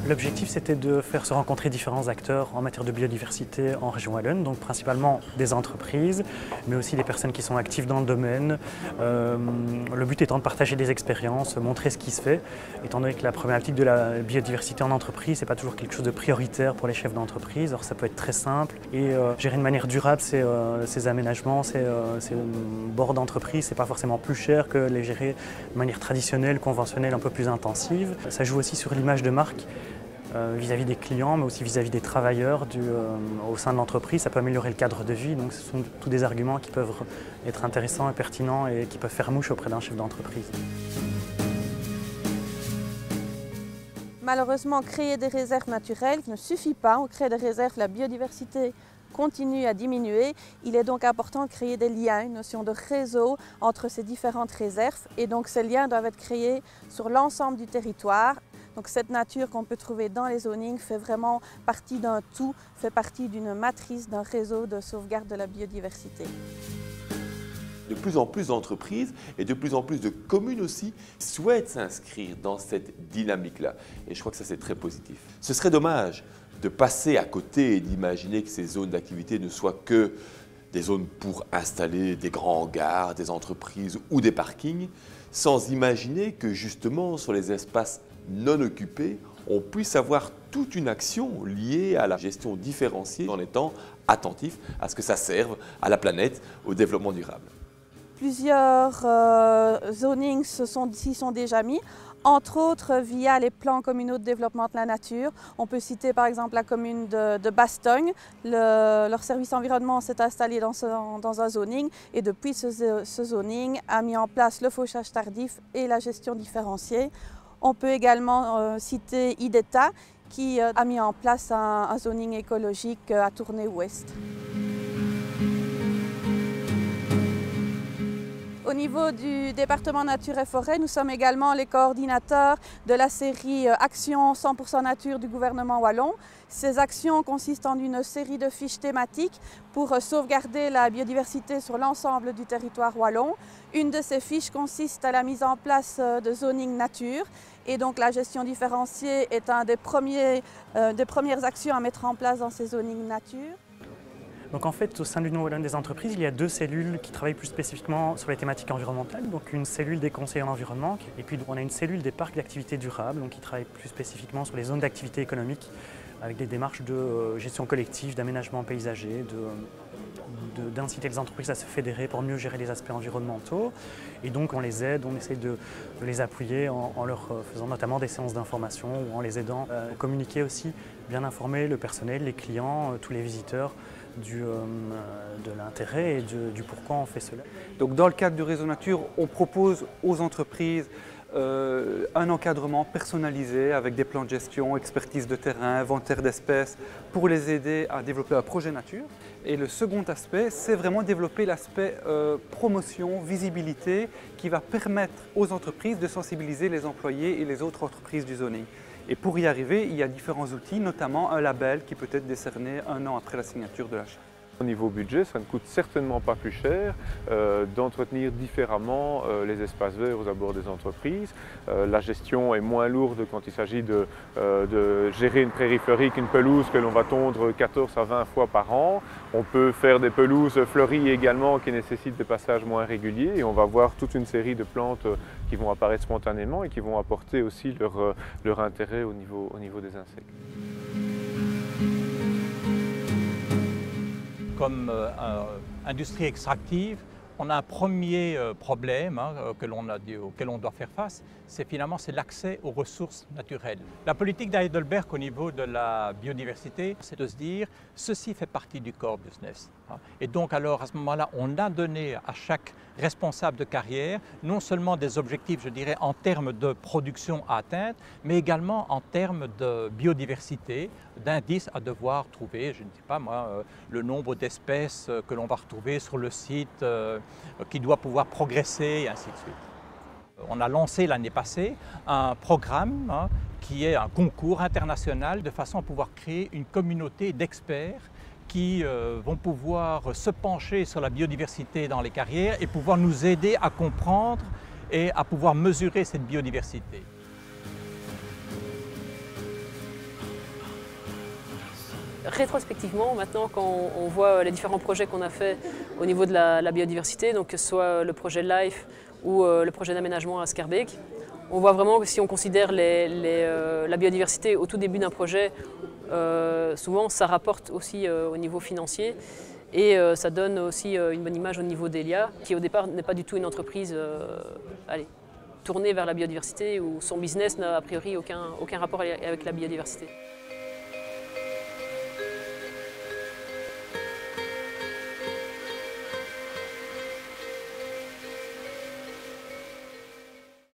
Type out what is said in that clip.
L'objectif, c'était de faire se rencontrer différents acteurs en matière de biodiversité en région wallonne, donc principalement des entreprises, mais aussi des personnes qui sont actives dans le domaine. Le but étant de partager des expériences, montrer ce qui se fait, étant donné que la problématique de la biodiversité en entreprise, c'est pas toujours quelque chose de prioritaire pour les chefs d'entreprise. Alors ça peut être très simple et gérer de manière durable ces aménagements, ces bords d'entreprise, c'est pas forcément plus cher que les gérer de manière traditionnelle, conventionnelle, un peu plus intensive. Ça joue aussi sur l'image de marque vis-à-vis des clients, mais aussi vis-à-vis des travailleurs au sein de l'entreprise. Ça peut améliorer le cadre de vie, donc ce sont tous des arguments qui peuvent être intéressants et pertinents et qui peuvent faire mouche auprès d'un chef d'entreprise. Malheureusement, créer des réserves naturelles ne suffit pas. On crée des réserves, la biodiversité continue à diminuer. Il est donc important de créer des liens, une notion de réseau entre ces différentes réserves. Et donc ces liens doivent être créés sur l'ensemble du territoire. Donc cette nature qu'on peut trouver dans les zonings fait vraiment partie d'un tout, fait partie d'une matrice, d'un réseau de sauvegarde de la biodiversité. De plus en plus d'entreprises et de plus en plus de communes aussi souhaitent s'inscrire dans cette dynamique-là. Et je crois que ça, c'est très positif. Ce serait dommage de passer à côté et d'imaginer que ces zones d'activité ne soient que des zones pour installer des grands hangars, des entreprises ou des parkings, sans imaginer que justement sur les espaces non occupés, on puisse avoir toute une action liée à la gestion différenciée en étant attentif à ce que ça serve à la planète, au développement durable. Plusieurs zonings s'y sont déjà mis, entre autres via les plans communaux de développement de la nature. On peut citer par exemple la commune de Bastogne. Leur service environnement s'est installé dans un zoning et depuis ce zoning a mis en place le fauchage tardif et la gestion différenciée. On peut également citer IDETA qui a mis en place un zoning écologique à Tournai Ouest. Au niveau du département Nature et Forêt, nous sommes également les coordinateurs de la série Actions 100% Nature du gouvernement wallon. Ces actions consistent en une série de fiches thématiques pour sauvegarder la biodiversité sur l'ensemble du territoire wallon. Une de ces fiches consiste à la mise en place de zoning nature et donc la gestion différenciée est un des premières actions à mettre en place dans ces zonings nature. Donc en fait, au sein de l'Union wallonne des entreprises, il y a deux cellules qui travaillent plus spécifiquement sur les thématiques environnementales. Donc une cellule des conseillers en environnement et puis on a une cellule des parcs d'activités durables donc qui travaille plus spécifiquement sur les zones d'activité économique avec des démarches de gestion collective, d'aménagement paysager, d'inciter les entreprises à se fédérer pour mieux gérer les aspects environnementaux. Et donc on les aide, on essaie de les appuyer en leur faisant notamment des séances d'information ou en les aidant à communiquer aussi, bien informer le personnel, les clients, tous les visiteurs de l'intérêt et du pourquoi on fait cela. Donc dans le cadre du réseau nature, on propose aux entreprises un encadrement personnalisé avec des plans de gestion, expertise de terrain, inventaire d'espèces pour les aider à développer un projet nature. Et le second aspect, c'est vraiment développer l'aspect promotion, visibilité qui va permettre aux entreprises de sensibiliser les employés et les autres entreprises du zoning. Et pour y arriver, il y a différents outils, notamment un label qui peut être décerné 1 an après la signature de la charte. Au niveau budget, ça ne coûte certainement pas plus cher d'entretenir différemment les espaces verts aux abords des entreprises. La gestion est moins lourde quand il s'agit de gérer une prairie fleurie qu'une pelouse que l'on va tondre 14 à 20 fois par an. On peut faire des pelouses fleuries également qui nécessitent des passages moins réguliers et on va voir toute une série de plantes qui vont apparaître spontanément et qui vont apporter aussi leur intérêt au niveau des insectes. Comme industrie extractive, on a un premier problème auquel on doit faire face, c'est l'accès aux ressources naturelles. La politique d'Heidelberg au niveau de la biodiversité, c'est de se dire ceci fait partie du core business. Et donc alors à ce moment-là, on a donné à chaque responsable de carrière non seulement des objectifs, je dirais, en termes de production à atteindre, mais également en termes de biodiversité, d'indices à devoir trouver, je ne sais pas moi, le nombre d'espèces que l'on va retrouver sur le site, qui doit pouvoir progresser et ainsi de suite. On a lancé l'année passée un programme qui est un concours international de façon à pouvoir créer une communauté d'experts qui vont pouvoir se pencher sur la biodiversité dans les carrières et pouvoir nous aider à comprendre et à pouvoir mesurer cette biodiversité. rétrospectivement, maintenant, quand on voit les différents projets qu'on a fait au niveau de la biodiversité, donc que ce soit le projet LIFE ou le projet d'aménagement à Schaerbeek, on voit vraiment que si on considère la biodiversité au tout début d'un projet, souvent ça rapporte aussi au niveau financier et ça donne aussi une bonne image au niveau d'Elia, qui au départ n'est pas du tout une entreprise tournée vers la biodiversité, où son business n'a a priori aucun rapport avec la biodiversité.